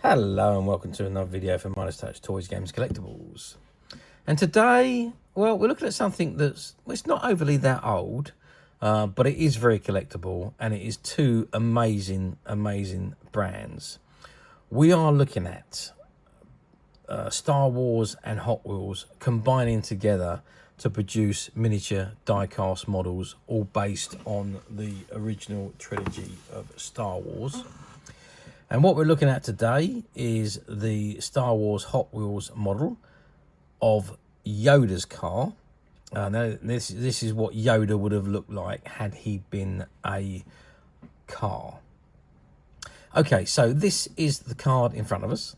Hello and welcome to another video for Midas Touch Toys, Games, Collectibles. And today, well, we're looking at something that's, well, it's not overly that old, but it is very collectible, and it is two amazing brands. We are looking at Star Wars and Hot Wheels combining together to produce miniature die-cast models, all based on the original trilogy of Star Wars. And what we're looking at today is the Star Wars Hot Wheels model of Yoda's car. Now this is what Yoda would have looked like had he been a car. Okay, so this is the card in front of us.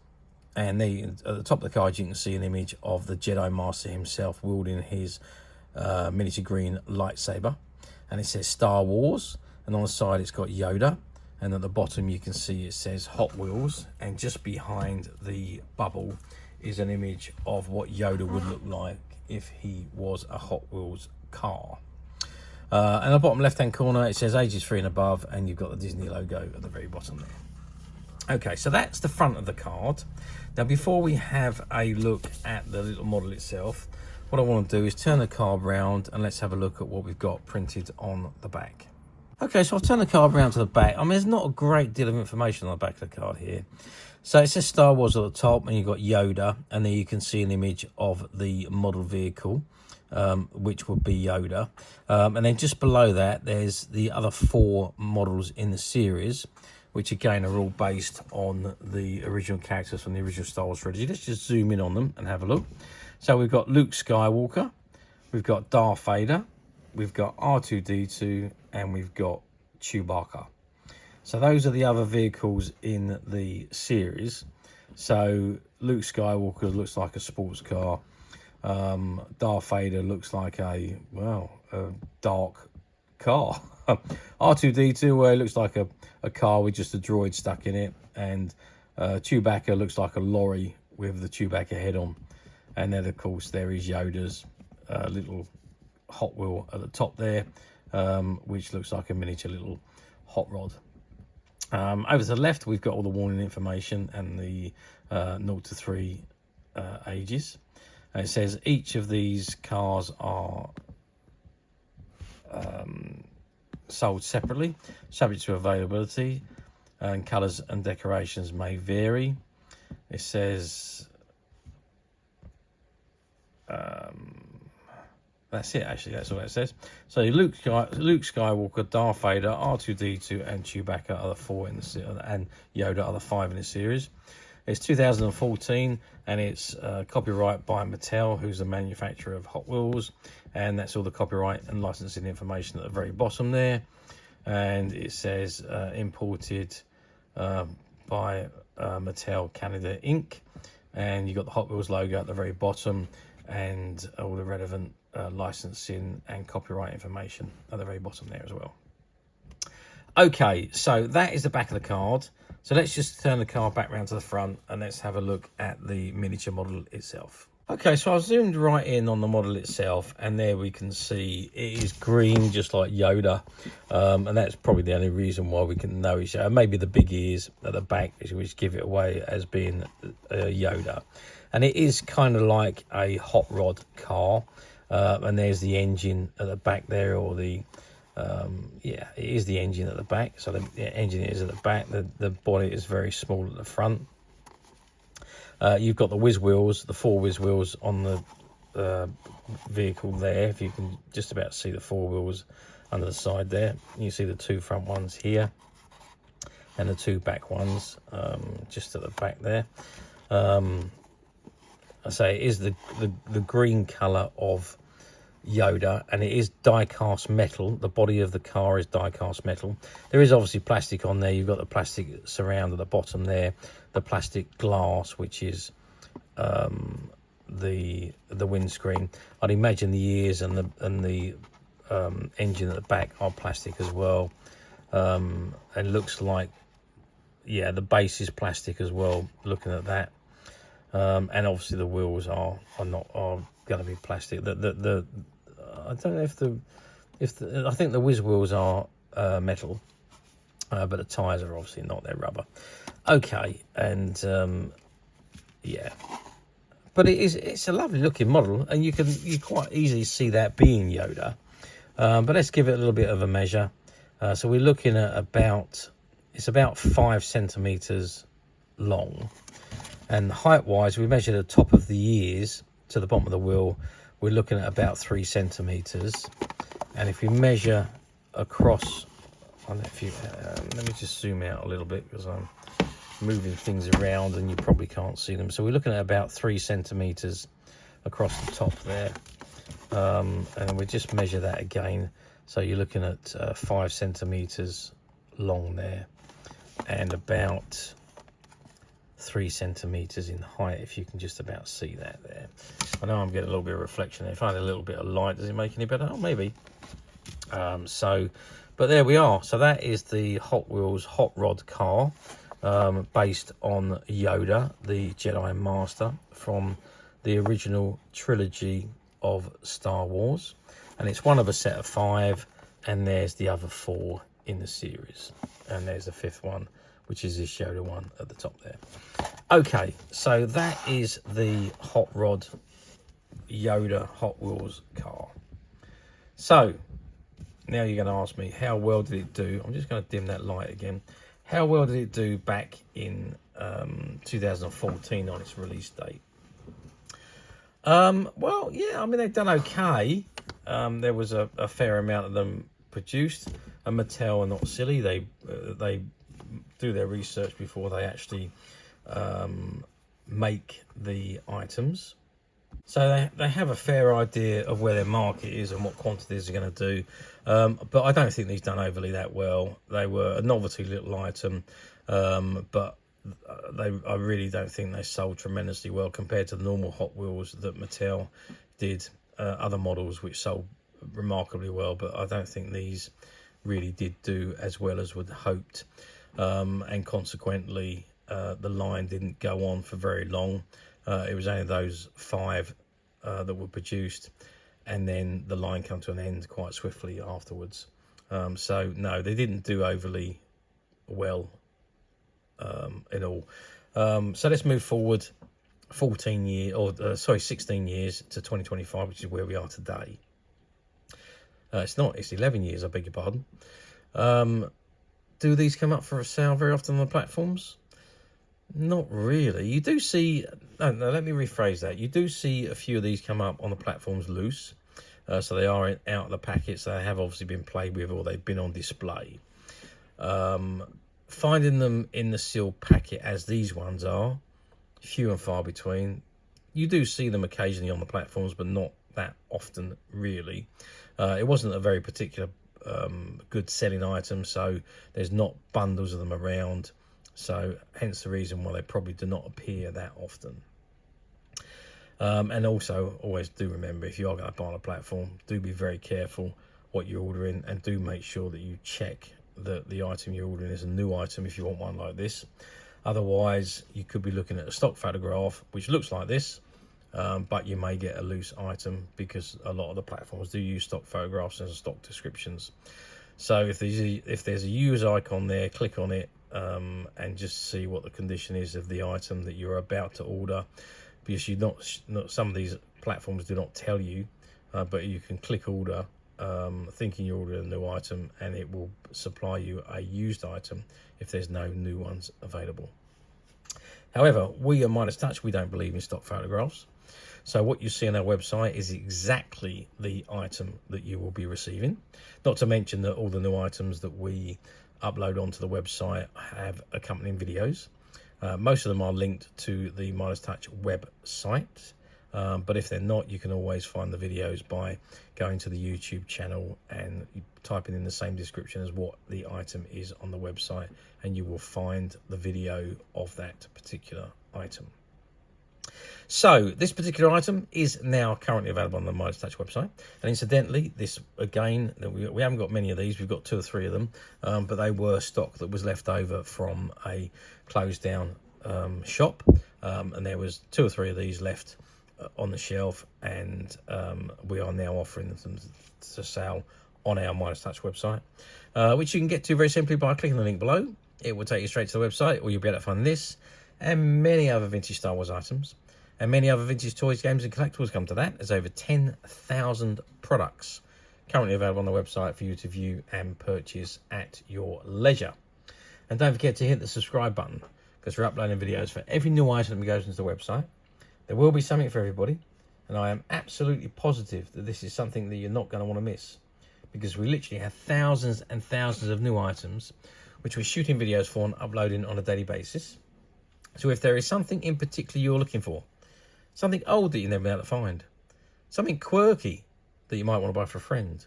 And at the top of the card, you can see an image of the Jedi Master himself wielding his miniature green lightsaber. And it says Star Wars. And on the side, it's got Yoda. And at the bottom, you can see it says Hot Wheels. And just behind the bubble is an image of what Yoda would look like if he was a Hot Wheels car. And at the bottom left-hand corner, it says ages 3 and above. And you've got the Disney logo at the very bottom there. Okay, so that's the front of the card. Now, before we have a look at the little model itself, what I want to do is turn the card round and let's have a look at what we've got printed on the back. Okay, so I've turned the card around to the back. I mean, there's not a great deal of information on the back of the card here. So it says Star Wars at the top, and you've got Yoda, and then you can see an image of the model vehicle, which would be Yoda. And then just below that, there's the other 4 models in the series, which again are all based on the original characters from the original Star Wars trilogy. Let's just zoom in on them and have a look. So we've got Luke Skywalker, we've got Darth Vader, we've got R2-D2, and we've got Chewbacca. So those are the other vehicles in the series. So Luke Skywalker looks like a sports car. Darth Vader looks like a dark car. R2-D2, where it looks like a car with just a droid stuck in it. And Chewbacca looks like a lorry with the Chewbacca head on. And then, of course, there is Yoda's little Hot Wheel at the top there, which looks like a miniature little hot rod. Over to the left, we've got all the warning information and the 0 to 3 ages. And it says each of these cars are sold separately, subject to availability, and colours and decorations may vary. It says that's it, actually. That's all it says. So Luke Skywalker, Darth Vader, R2-D2, and Chewbacca are the 4 in the series, and Yoda are the 5 in the series. It's 2014, and it's copyright by Mattel, who's the manufacturer of Hot Wheels, and that's all the copyright and licensing information at the very bottom there. And it says imported by Mattel Canada Inc. And you've got the Hot Wheels logo at the very bottom, and all the relevant licensing and copyright information at the very bottom there as well. Okay, so that is the back of the card. So let's just turn the card back round to the front and let's have a look at the miniature model itself. Okay, so I've zoomed right in on the model itself, and there we can see it is green, just like Yoda. And that's probably the only reason why we can know it's maybe the big ears at the back, which give it away as being Yoda. And it is kind of like a hot rod car. And there's the engine at the back there, or the it is the engine at the back. So the engine is at the back. The body is very small at the front. You've got the whiz wheels, the 4 whiz wheels on the vehicle there. If you can just about see the 4 wheels under the side there. You see the 2 front ones here, and the 2 back ones just at the back there. I say it is the green colour of Yoda, and it is die-cast metal. The body of the car is die-cast metal. There is obviously plastic on there. You've got the plastic surround at the bottom there, the plastic glass, which is the windscreen. I'd imagine the ears and the engine at the back are plastic as well. And looks like, yeah, the base is plastic as well, looking at that. And obviously the wheels are going to be plastic. I don't know if I think the whiz wheels are metal, but the tyres are obviously not. They're rubber. Okay, and yeah, but it's a lovely looking model, and you quite easily see that being Yoda. But let's give it a little bit of a measure. So we're looking at it's about 5 centimeters long, and height wise we measure the top of the ears to the bottom of the wheel. We're looking at about 3 centimeters, and if we measure across, I don't know if you let me just zoom out a little bit because I'm moving things around and you probably can't see them. So we're looking at about 3 centimeters across the top there, and we just measure that again. So you're looking at 5 centimeters long there, and about 3 centimeters in height, if you can just about see that there. I know I'm getting a little bit of reflection there. If I had a little bit of light, does it make any better? Oh, maybe. But there we are. So that is the Hot Wheels Hot Rod car, based on Yoda, the Jedi Master from the original trilogy of Star Wars. And it's one of a set of 5, and there's the other 4 in the series. And there's the 5th one, which is this Yoda one at the top there. Okay, so that is the Hot Rod Yoda Hot Wheels car. So now you're going to ask me, how well did it do? I'm just going to dim that light again. How well did it do back in 2014 on its release date? Well, yeah, I mean, they've done okay. There was a fair amount of them produced, and Mattel are not silly. They do their research before they actually make the items. So they have a fair idea of where their market is and what quantities they're going to do. But I don't think these done overly that well. They were a novelty little item, but I really don't think they sold tremendously well compared to the normal Hot Wheels that Mattel did. Other models which sold remarkably well, but I don't think these really did do as well as would hoped, and consequently the line didn't go on for very long. It was only those 5 that were produced, and then the line came to an end quite swiftly afterwards. So no, they didn't do overly well at all. So let's move forward 16 years to 2025, which is where we are today. It's 11 years, I beg your pardon. Do these come up for a sale very often on the platforms? Not really. You do see, no, let me rephrase that. You do see a few of these come up on the platforms loose. So they are out of the packets. They have obviously been played with, or they've been on display. Finding them in the sealed packet, as these ones are, few and far between. You do see them occasionally on the platforms, but not that often, really. It wasn't a very particular good selling item, so there's not bundles of them around. So hence the reason why they probably do not appear that often. And also, always do remember, if you are going to buy on a platform, do be very careful what you're ordering, and do make sure that you check that the item you're ordering is a new item if you want one like this. Otherwise, you could be looking at a stock photograph which looks like this, but you may get a loose item, because a lot of the platforms do use stock photographs as stock descriptions. So if there's a use icon there, click on it, and just see what the condition is of the item that you're about to order, because some of these platforms do not tell you, but you can click order, thinking you're ordering a new item, and it will supply you a used item if there's no new ones available. However, we at Midas Touch, we don't believe in stock photographs. So what you see on our website is exactly the item that you will be receiving. Not to mention that all the new items that we upload onto the website have accompanying videos. Most of them are linked to the Midas Touch website. But if they're not, you can always find the videos by going to the YouTube channel and typing in the same description as what the item is on the website, and you will find the video of that particular item. So this particular item is now currently available on the Midas Touch website. And incidentally, this, again, we haven't got many of these. We've got 2 or 3 of them, but they were stock that was left over from a closed down shop. And there was 2 or 3 of these left on the shelf, and we are now offering them to sale on our Midas Touch website, which you can get to very simply by clicking the link below. it will take you straight to the website, or you'll be able to find this and many other vintage Star Wars items. And many other vintage toys, games and collectibles come to that. There's over 10,000 products currently available on the website for you to view and purchase at your leisure. And don't forget to hit the subscribe button, because we're uploading videos for every new item that goes into the website. There will be something for everybody, and I am absolutely positive that this is something that you're not going to want to miss, because we literally have thousands and thousands of new items which we're shooting videos for and uploading on a daily basis. So if there is something in particular you're looking for, something old that you've never been able to find, something quirky that you might want to buy for a friend,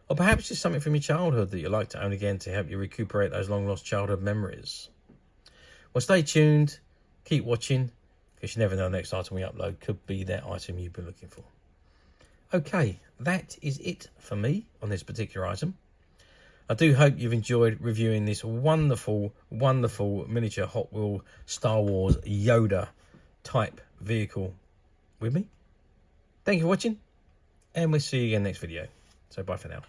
or perhaps just something from your childhood that you'd like to own again to help you recuperate those long lost childhood memories, well, stay tuned, keep watching, because you never know the next item we upload could be that item you've been looking for. Okay, that is it for me on this particular item. I do hope you've enjoyed reviewing this wonderful, wonderful miniature Hot Wheel Star Wars Yoda type vehicle with me. Thank you for watching, and we'll see you again next video. So bye for now.